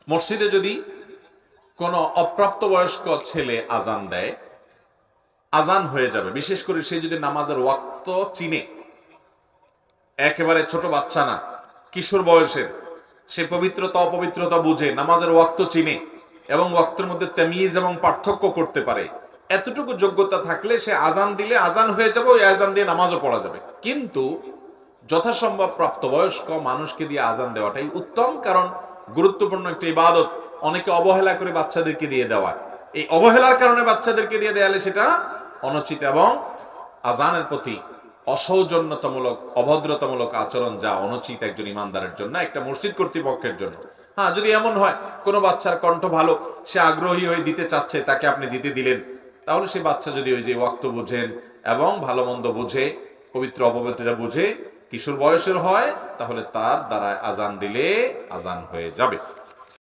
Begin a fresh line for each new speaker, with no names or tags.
মসজিদে যদি কোনো অপ্রাপ্তবয়স্ক ছেলে আজান দেয়, আজান হয়ে যাবে। বিশেষ করে সে যদি নামাজের ওয়াক্ত চিনে, একেবারে ছোট বাচ্চা না, কিশোর বয়সের, সে পবিত্রতা অপবিত্রতা বুঝে, নামাজের ওয়াক্ত চিনে এবং ওয়াক্তের মধ্যে তামিজ এবং পার্থক্য করতে পারে, এতটুকু যোগ্যতা থাকলে সে আজান দিলে আজান হয়ে যাবে, ওই আজান দিয়ে নামাজও পড়া যাবে। কিন্তু যথাসম্ভব প্রাপ্তবয়স্ক মানুষকে দিয়ে আজান দেওয়াটাই উত্তম, কারণ গুরুত্বপূর্ণ একটা ইবাদত অনেকে অবহেলা করে বাচ্চাদেরকে দিয়ে দেওয়া, এই অবহেলার কারণে বাচ্চাদেরকে দিয়ে দেয়ালে সেটা অনুচিত এবং আজানের প্রতি অসৌজন্যতামূলক অভদ্রতামূলক আচরণ, যা অনুচিত একজন ইমানদারের জন্য, একটা মসজিদ কর্তৃপক্ষের জন্য। হ্যাঁ, যদি এমন হয় কোনো বাচ্চার কণ্ঠ ভালো, সে আগ্রহী হয়ে দিতে চাচ্ছে, তাকে আপনি দিতে দিলেন, তাহলে সে বাচ্চা যদি ওই যে ওয়াক্ত বুঝেন এবং ভালো মন্দ বুঝে, পবিত্র অপবিত্রতা বুঝে, কিশোর বয়সের হয়, তাহলে তার দ্বারা আজান দিলে আজান হয়ে যাবে।